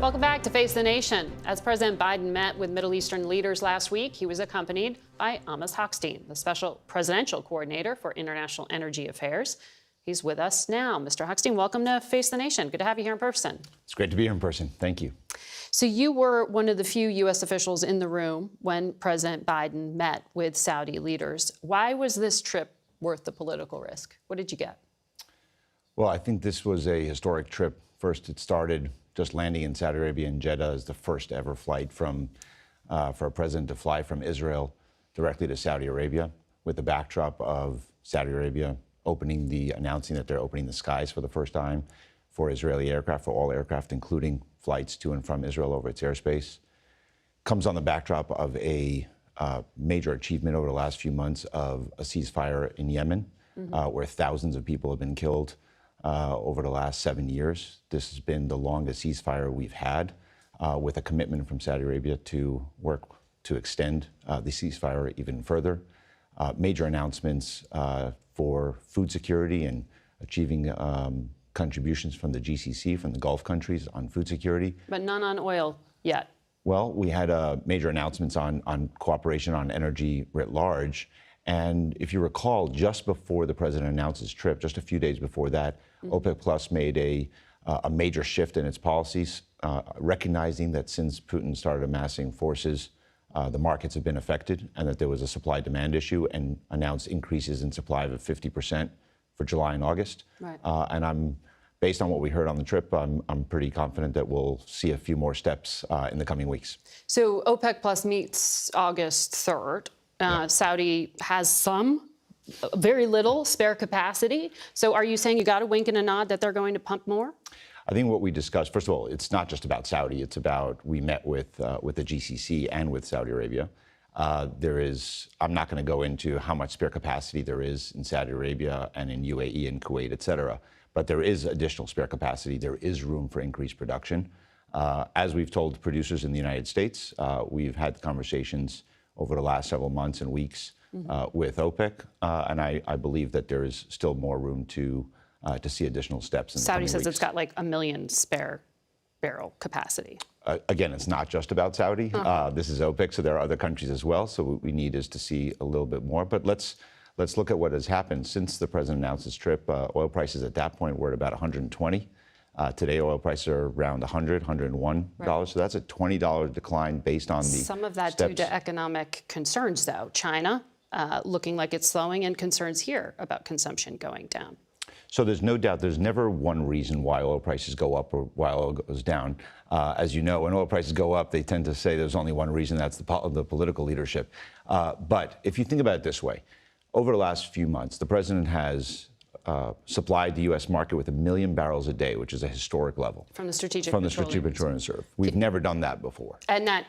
Welcome back to Face the Nation. As President Biden met with Middle Eastern leaders last week, he was accompanied by Amos Hochstein, the Special Presidential Coordinator for International Energy Affairs. He's with us now. Mr. Hochstein, welcome to Face the Nation. Good to have you here in person. It's great to be here in person. Thank you. So you were one of the few U.S. officials in the room when President Biden met with Saudi leaders. Why was this trip worth the political risk? What did you get? Well, I think this was a historic trip. First, it started just landing in Saudi Arabia and Jeddah as the first ever flight for a president to fly from Israel directly to Saudi Arabia, with the backdrop of Saudi Arabia announcing that they're opening the skies for the first time for Israeli aircraft, for all aircraft, including flights to and from Israel over its airspace. Comes on the backdrop of a major achievement over the last few months of a ceasefire in Yemen, where thousands of people have been killed over the last 7 years. This has been the longest ceasefire we've had, with a commitment from Saudi Arabia to work to extend the ceasefire even further. Major announcements for food security and achieving contributions from the GCC, from the Gulf countries, on food security. But none on oil yet. Well, we had major announcements on cooperation on energy writ large. And if you recall, just before the president announced his trip, just a few days before that, OPEC Plus made a major shift in its policies, recognizing that since Putin started amassing forces, the markets have been affected and that there was a supply-demand issue, and announced increases in supply of 50% for July and August. Right. And based on what we heard on the trip, I'm pretty confident that we'll see a few more steps in the coming weeks. So OPEC Plus meets August 3rd. Saudi has very little spare capacity. So are you saying you got a wink and a nod that they're going to pump more? I think what we discussed, first of all, it's not just about Saudi. It's about, we met with the GCC and with Saudi Arabia. I'm not going to go into how much spare capacity there is in Saudi Arabia and in UAE and Kuwait, et cetera. But there is additional spare capacity. There is room for increased production. As we've told producers in the United States, we've had conversations over the last several months and weeks with OPEC, and I believe that there is still more room to see additional steps in the coming weeks. Saudi says it's got like 1 million spare barrel capacity. Again, it's not just about Saudi. This is OPEC, so there are other countries as well. So what we need is to see a little bit more. But let's look at what has happened since the president announced his trip. Oil prices at that point were at about $120. Today, oil prices are around $100, $101. Right. So that's a $20 decline based on the Some of that due to economic concerns, though. China looking like it's slowing, and concerns here about consumption going down. So there's no doubt, there's never one reason why oil prices go up or why oil goes down. As you know, when oil prices go up, they tend to say there's only one reason, that's the political leadership. But if you think about it this way, over the last few months, the president has supplied the U.S. market with 1 million barrels a day, which is a historic level. From the Strategic Petroleum Reserve. We've never done that before. And that,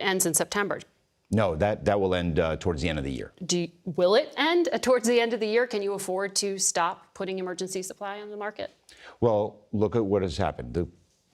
ends in September? No, that will end towards the end of the year. Will it end towards the end of the year? Can you afford to stop putting emergency supply on the market? Well, look at what has happened. The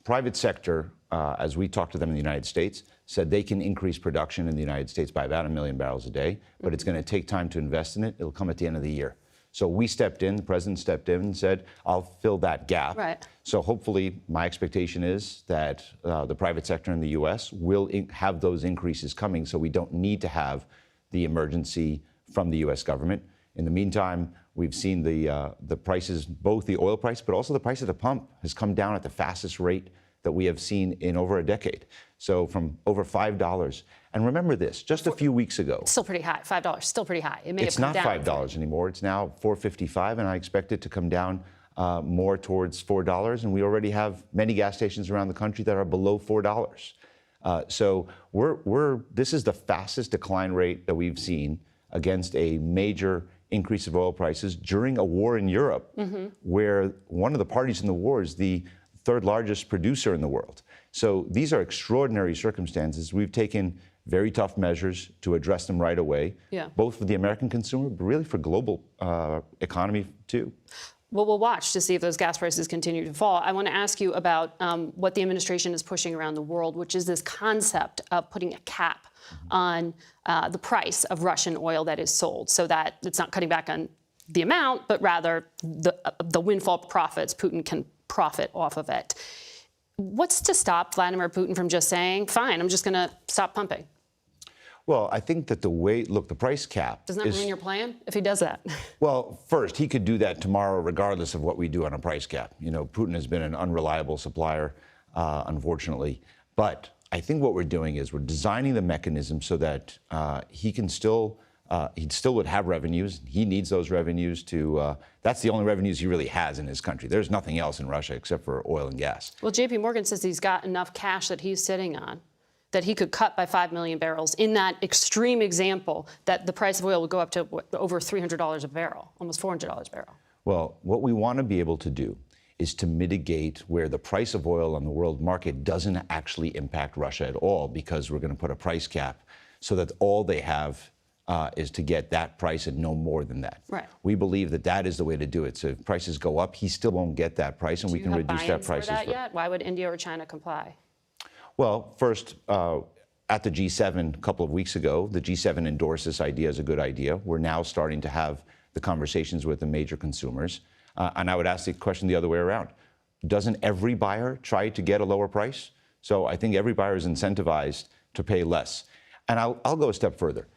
private sector, as we talked to them in the United States, said they can increase production in the United States by about 1 million barrels a day, but it's going to take time to invest in it. It'll come at the end of the year. So we stepped in, the president stepped in and said, I'll fill that gap. Right. So hopefully my expectation is that the private sector in the U.S. will have those increases coming, so we don't need to have the emergency from the U.S. government. In the meantime, we've seen the prices, both the oil price, but also the price at the pump has come down at the fastest rate that we have seen in over a decade. So from over $5. And remember this, just a few weeks ago. Still pretty high, $5, still pretty high. It may have come down. It's not $5 anymore, it's now $4.55, and I expect it to come down more towards $4. And we already have many gas stations around the country that are below $4. So this is the fastest decline rate that we've seen against a major increase of oil prices during a war in Europe, where one of the parties in the war is the third largest producer in the world. So these are extraordinary circumstances. We've taken very tough measures to address them right away, both for the American consumer, but really for global economy too. Well, we'll watch to see if those gas prices continue to fall. I want to ask you about what the administration is pushing around the world, which is this concept of putting a cap on the price of Russian oil that is sold, so that it's not cutting back on the amount, but rather the windfall profits Putin can profit off of it. What's to stop Vladimir Putin from just saying, fine, I'm just going to stop pumping? Well, I think that the price cap Doesn't that ruin your plan if he does that? Well, first, he could do that tomorrow, regardless of what we do on a price cap. You know, Putin has been an unreliable supplier, unfortunately. But I think what we're doing is we're designing the mechanism so that he still would have revenues. He needs those revenues to, that's the only revenues he really has in his country. There's nothing else in Russia except for oil and gas. Well, JP Morgan says he's got enough cash that he's sitting on that he could cut by 5 million barrels in that extreme example that the price of oil would go up to over $300 a barrel, almost $400 a barrel. Well, what we want to be able to do is to mitigate where the price of oil on the world market doesn't actually impact Russia at all, because we're going to put a price cap so that all they have is to get that price and no more than that. Right. We believe that that is the way to do it. So if prices go up, he still won't get that price, and we can reduce that price. Do you have buy-ins for that yet? Why would India or China comply? Well, first, at the G7 a couple of weeks ago, the G7 endorsed this idea as a good idea. We're now starting to have the conversations with the major consumers. And I would ask the question the other way around. Doesn't every buyer try to get a lower price? So I think every buyer is incentivized to pay less. And I'll go a step further.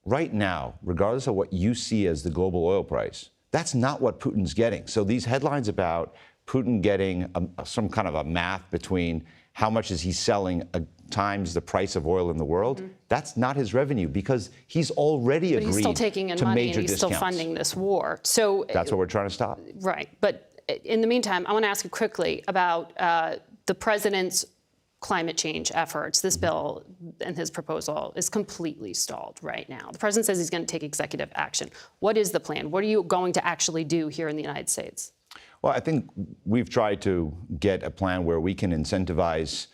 Right now, regardless of what you see as the global oil price, that's not what Putin's getting. So these headlines about Putin getting some kind of a math between how much is he selling times the price of oil in the world, that's not his revenue, because he's already agreed to major discounts. But he's still taking in money and he's still funding this war. So that's what we're trying to stop. Right. But in the meantime, I want to ask you quickly about the president's climate change efforts. This bill and his proposal is completely stalled right now. The president says he's going to take executive action. What is the plan? What are you going to actually do here in the United States? Well, I think we've tried to get a plan where we can incentivize,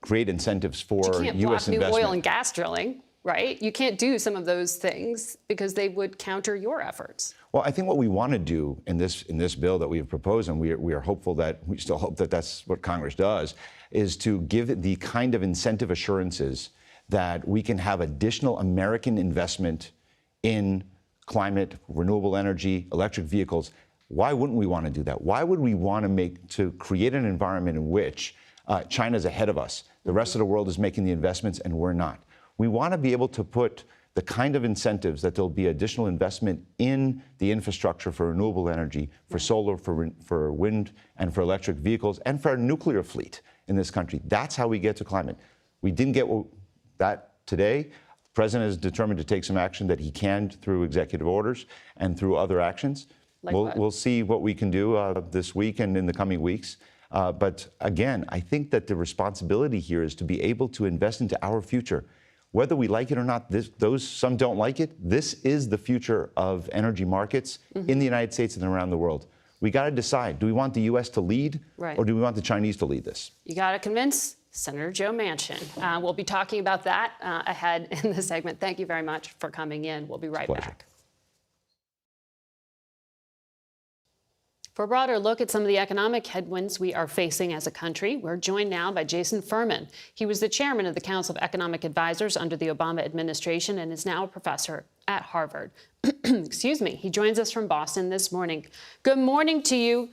create incentives for U.S. investment. You can't block new oil and gas drilling, right? You can't do some of those things because they would counter your efforts. Well, I think what we want to do in this bill that we've proposed, and we are hopeful that, we still hope that that's what Congress does, is to give the kind of incentive assurances that we can have additional American investment in climate, renewable energy, electric vehicles. Why wouldn't we want to do that? Why would we want to create an environment in which China's ahead of us? The rest of the world is making the investments and we're not. We want to be able to put the kind of incentives that there'll be additional investment in the infrastructure for renewable energy, for solar, for wind, and for electric vehicles, and for our nuclear fleet in this country. That's how we get to climate. We didn't get that today. The president is determined to take some action that he can through executive orders and through other actions. We'll see what we can do this week and in the coming weeks. But again, I think that the responsibility here is to be able to invest into our future. Whether we like it or not, some don't like it. This is the future of energy markets in the United States and around the world. We got to decide, do we want the U.S. to lead, or do we want the Chinese to lead this? You got to convince Senator Joe Manchin. We'll be talking about that ahead in the segment. Thank you very much for coming in. We'll be right back. For a broader look at some of the economic headwinds we are facing as a country, we're joined now by Jason Furman. He was the chairman of the Council of Economic Advisors under the Obama administration and is now a professor at Harvard. Excuse me. He joins us from Boston this morning. Good morning to you.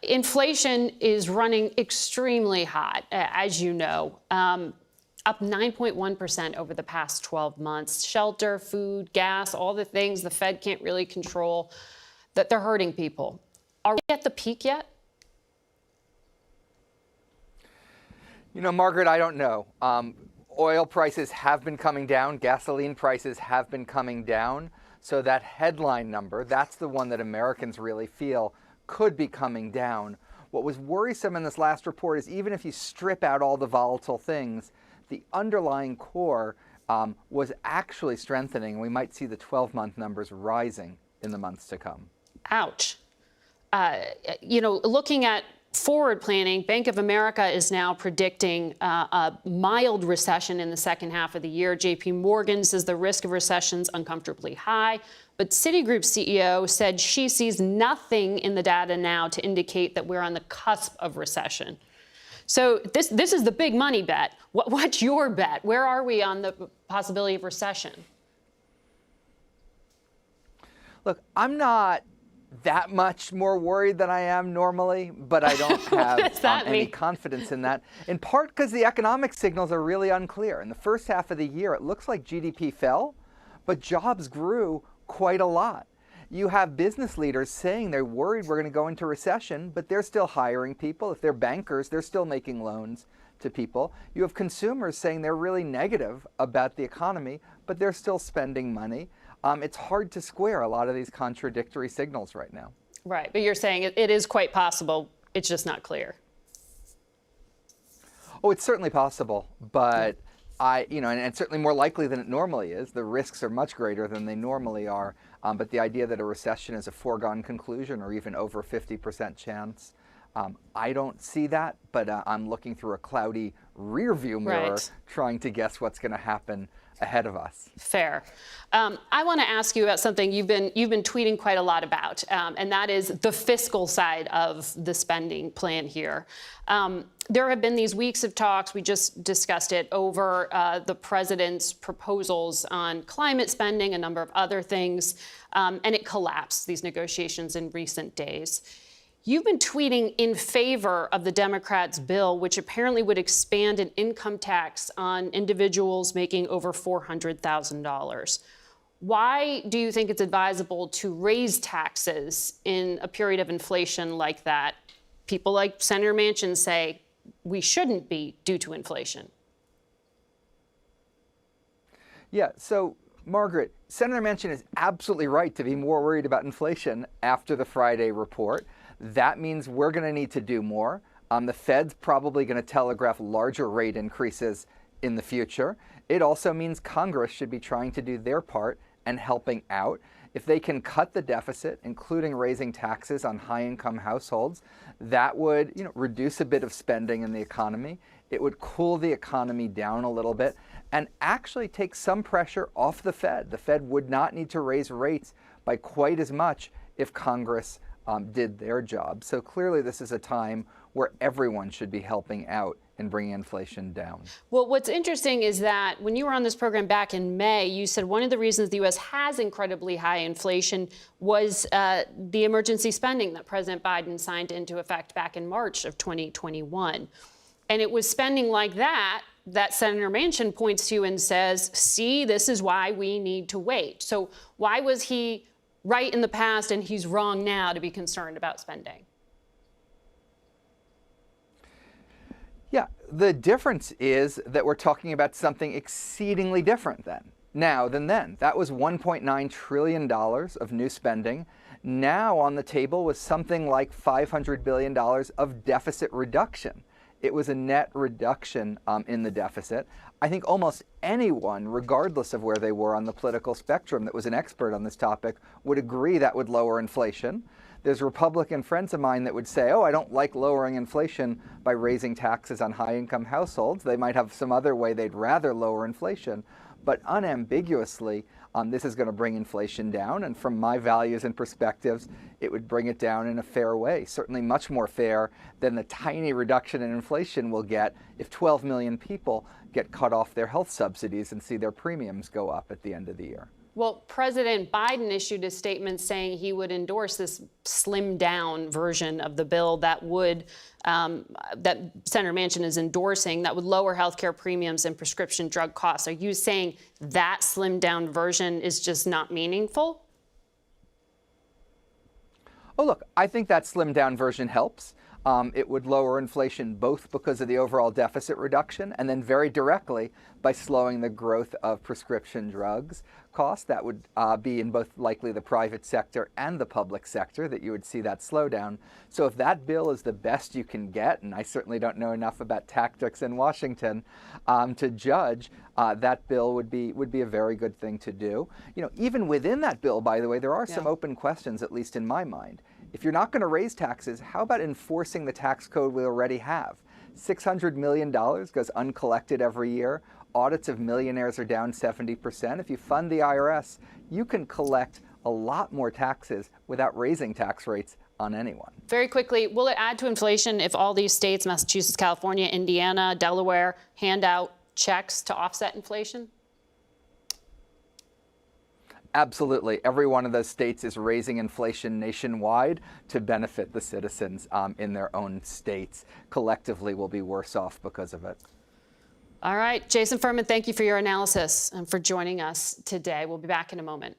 Inflation is running extremely hot, as you know, up 9.1% over the past 12 months. Shelter, food, gas, all the things the Fed can't really control, that they're hurting people. Are we at the peak yet? You know, Margaret, I don't know. Oil prices have been coming down. Gasoline prices have been coming down. So that headline number, that's the one that Americans really feel could be coming down. What was worrisome in this last report is even if you strip out all the volatile things, the underlying core was actually strengthening. We might see the 12-month numbers rising in the months to come. Ouch. You know, looking at forward planning, Bank of America is now predicting a mild recession in the second half of the year. JP Morgan says the risk of recession is uncomfortably high. But Citigroup's CEO said she sees nothing in the data now to indicate that we're on the cusp of recession. So this is the big money bet. What's your bet? Where are we on the possibility of recession? Look, I'm not that much more worried than I am normally, but I don't have any confidence in that, in part because the economic signals are really unclear. In the first half of the year, it looks like GDP fell, but jobs grew quite a lot. You have business leaders saying they're worried we're going to go into recession, but they're still hiring people. If they're bankers, they're still making loans to people. You have consumers saying they're really negative about the economy, but they're still spending money. It's hard to square a lot of these contradictory signals right now. Right, but you're saying it is quite possible, it's just not clear. Oh, it's certainly possible, but and certainly more likely than it normally is. The risks are much greater than they normally are. But the idea that a recession is a foregone conclusion or even over 50% chance, I don't see that, but I'm looking through a cloudy rearview mirror trying to guess what's going to happen ahead of us. Fair. I want to ask you about something you've been tweeting quite a lot about, and that is the fiscal side of the spending plan here. There have been these weeks of talks, we just discussed it, over the president's proposals on climate spending, a number of other things, and it collapsed, these negotiations, in recent days. You've been tweeting in favor of the Democrats' bill, which apparently would expand an income tax on individuals making over $400,000. Why do you think it's advisable to raise taxes in a period of inflation like that? People like Senator Manchin say we shouldn't be due to inflation. Yeah, so Margaret, Senator Manchin is absolutely right to be more worried about inflation after the Friday report. That means we're going to need to do more. The Fed's probably going to telegraph larger rate increases in the future. It also means Congress should be trying to do their part and helping out. If they can cut the deficit, including raising taxes on high-income households, that would reduce a bit of spending in the economy. It would cool the economy down a little bit and actually take some pressure off the Fed. The Fed would not need to raise rates by quite as much if Congress did their job. So clearly this is a time where everyone should be helping out and bringing inflation down. Well, what's interesting is that when you were on this program back in May, you said one of the reasons the U.S. has incredibly high inflation was the emergency spending that President Biden signed into effect back in March of 2021. And it was spending like that Senator Manchin points to and says, see, this is why we need to wait. So why was he right in the past and he's wrong now to be concerned about spending? Yeah, the difference is that we're talking about something exceedingly different than then. That was $1.9 trillion of new spending. Now on the table was something like $500 billion of deficit reduction. It was a net reduction in the deficit. I think almost anyone, regardless of where they were on the political spectrum that was an expert on this topic, would agree that would lower inflation. There's Republican friends of mine that would say, oh, I don't like lowering inflation by raising taxes on high-income households. They might have some other way they'd rather lower inflation. But unambiguously, this is going to bring inflation down. And from my values and perspectives, it would bring it down in a fair way, certainly much more fair than the tiny reduction in inflation we'll get if 12 million people get cut off their health subsidies and see their premiums go up at the end of the year. Well, President Biden issued a statement saying he would endorse this slimmed down version of the bill that would, that Senator Manchin is endorsing, that would lower healthcare premiums and prescription drug costs. Are you saying that slimmed down version is just not meaningful? Oh, look, I think that slimmed down version helps. It would lower inflation both because of the overall deficit reduction and then very directly by slowing the growth of prescription drugs costs. That would be in both likely the private sector and the public sector that you would see that slowdown. So if that bill is the best you can get, and I certainly don't know enough about tactics in Washington to judge, that bill would be a very good thing to do. Even within that bill, by the way, there are some open questions, at least in my mind. If you're not going to raise taxes, how about enforcing the tax code we already have? $600 million goes uncollected every year. Audits of millionaires are down 70%. If you fund the IRS, you can collect a lot more taxes without raising tax rates on anyone. Very quickly, will it add to inflation if all these states, Massachusetts, California, Indiana, Delaware, hand out checks to offset inflation? Absolutely. Every one of those states is raising inflation nationwide to benefit the citizens in their own states. Collectively, we'll be worse off because of it. All right, Jason Furman, thank you for your analysis and for joining us today. We'll be back in a moment.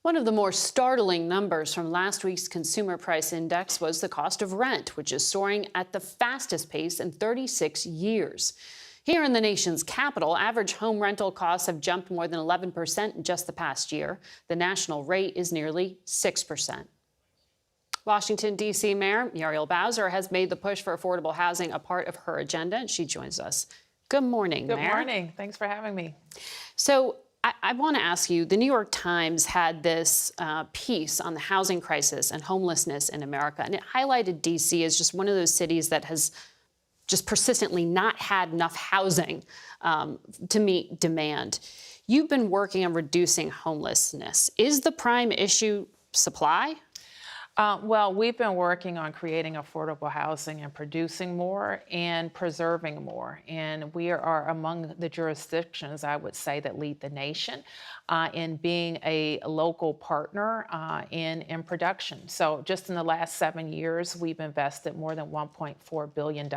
One of the more startling numbers from last week's Consumer Price Index was the cost of rent, which is soaring at the fastest pace in 36 years. Here in the nation's capital, average home rental costs have jumped more than 11% in just the past year. The national rate is nearly 6%. Washington, D.C. Mayor Muriel Bowser has made the push for affordable housing a part of her agenda, and she joins us. Good morning, Mayor. Good morning. Thanks for having me. So I want to ask you, the New York Times had this piece on the housing crisis and homelessness in America, and it highlighted D.C. as just one of those cities that has just persistently not had enough housing to meet demand. You've been working on reducing homelessness. Is the prime issue supply? Well, we've been working on creating affordable housing and producing more and preserving more. And we are among the jurisdictions, I would say, that lead the nation in being a local partner in production. So just in the last 7 years, we've invested more than $1.4 billion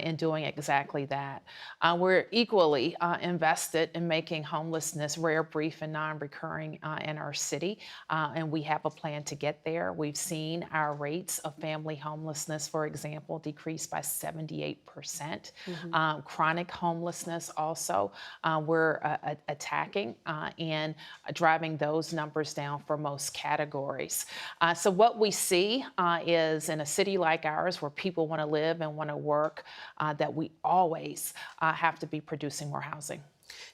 in doing exactly that. We're equally invested in making homelessness rare, brief, and non-recurring in our city, and we have a plan to get there. We've seen our rates of family homelessness, for example, decrease by 78%. Chronic homelessness also, we're attacking and driving those numbers down for most categories. So what we see is in a city like ours where people want to live and want to work, that we always have to be producing more housing.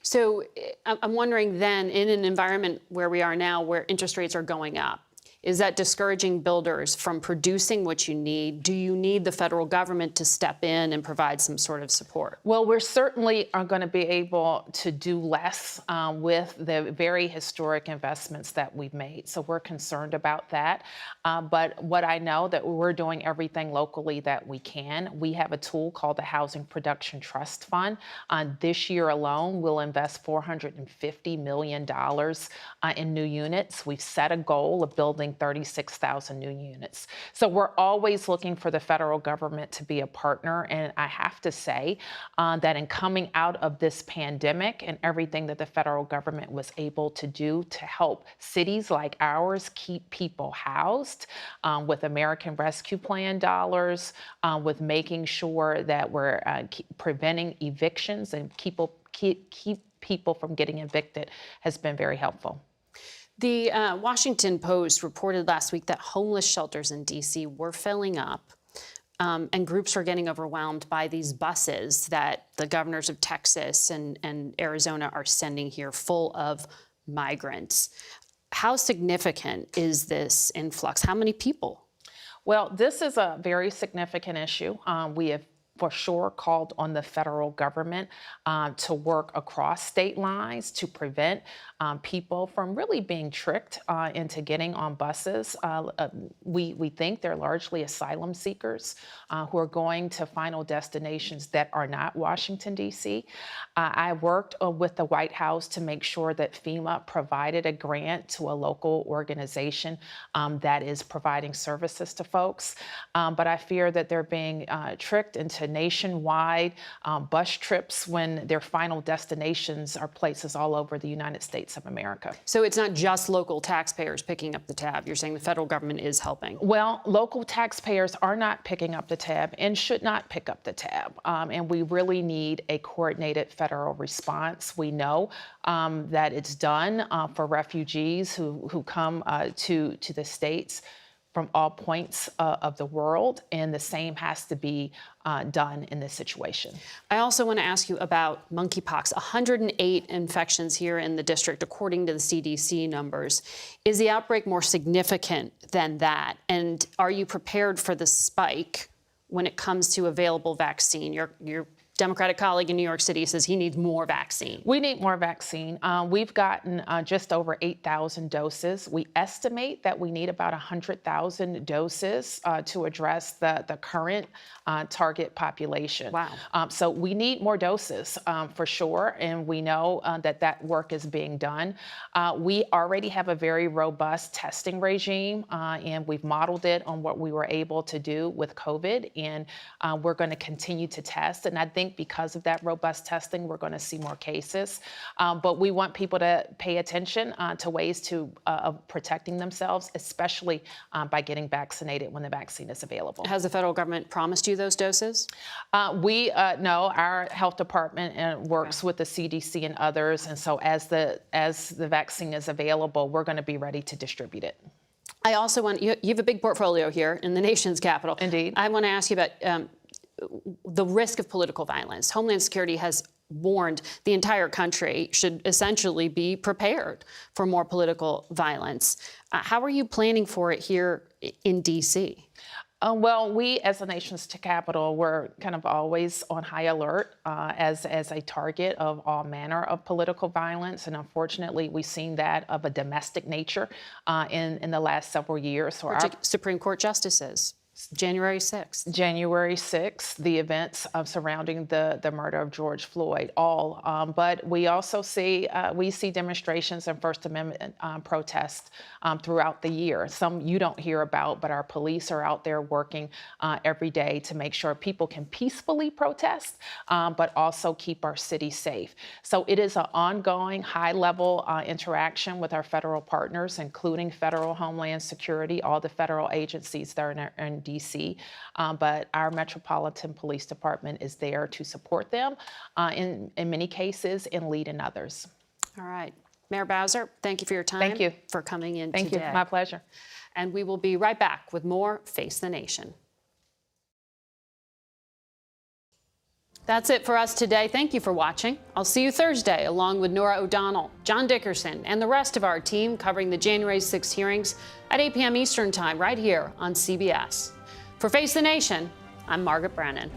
So I'm wondering then, in an environment where we are now, where interest rates are going up, is that discouraging builders from producing what you need? Do you need the federal government to step in and provide some sort of support? Well, we're certainly are going to be able to do less with the very historic investments that we've made. So we're concerned about that. But what I know that we're doing everything locally that we can. We have a tool called the Housing Production Trust Fund. This year alone, we'll invest $450 million in new units. We've set a goal of building 36,000 new units. So we're always looking for the federal government to be a partner. And I have to say that in coming out of this pandemic and everything that the federal government was able to do to help cities like ours keep people housed with American Rescue Plan dollars, with making sure that we're preventing evictions and keep people from getting evicted has been very helpful. The Washington Post reported last week that homeless shelters in D.C. were filling up, and groups are getting overwhelmed by these buses that the governors of Texas and Arizona are sending here full of migrants. How significant is this influx? How many people? Well, this is a very significant issue. We have for sure called on the federal government to work across state lines to prevent people from really being tricked into getting on buses. We think they're largely asylum seekers who are going to final destinations that are not Washington, D.C. I worked with the White House to make sure that FEMA provided a grant to a local organization that is providing services to folks. But I fear that they're being tricked into nationwide bus trips when their final destinations are places all over the United States of America. So it's not just local taxpayers picking up the tab. You're saying the federal government is helping. Well, local taxpayers are not picking up the tab and should not pick up the tab. And we really need a coordinated federal response. We know that it's done for refugees who come to the states from all points of the world, and the same has to be done in this situation. I also want to ask you about monkeypox. 108 infections here in the district, according to the CDC numbers. Is the outbreak more significant than that? And are you prepared for the spike when it comes to available vaccine? You're Democratic colleague in New York City says he needs more vaccine. We need more vaccine. We've gotten just over 8,000 doses. We estimate that we need about 100,000 doses to address the current target population. Wow. So we need more doses for sure, and we know that work is being done. We already have a very robust testing regime, and we've modeled it on what we were able to do with COVID, and we're going to continue to test. And I think because of that robust testing, we're going to see more cases. But we want people to pay attention to ways of protecting themselves, especially by getting vaccinated when the vaccine is available. Has the federal government promised you those doses? We know our health department works with the CDC and others, and so as the vaccine is available, we're going to be ready to distribute it. I also want you have a big portfolio here in the nation's capital. Indeed. I want to ask you about the risk of political violence. Homeland Security has warned the entire country should essentially be prepared for more political violence. How are you planning for it here in D.C.? Well, we as the nation's capital, we're kind of always on high alert as a target of all manner of political violence. And unfortunately, we've seen that of a domestic nature in the last several years. So our Supreme Court justices. January 6th. January 6th, the events surrounding the murder of George Floyd, all. But we also see demonstrations and First Amendment protests throughout the year. Some you don't hear about, but our police are out there working every day to make sure people can peacefully protest, but also keep our city safe. So it is an ongoing high-level interaction with our federal partners, including Federal Homeland Security, all the federal agencies that are in D.C., but our Metropolitan Police Department is there to support them in many cases and lead in others. All right. Mayor Bowser, thank you for your time. Thank you. For coming in Thank today. you. My pleasure. And we will be right back with more Face the Nation. That's it for us today. Thank you for watching. I'll see you Thursday along with Nora O'Donnell, John Dickerson, and the rest of our team covering the January 6th hearings at 8 p.m. Eastern Time right here on CBS. For Face the Nation, I'm Margaret Brennan.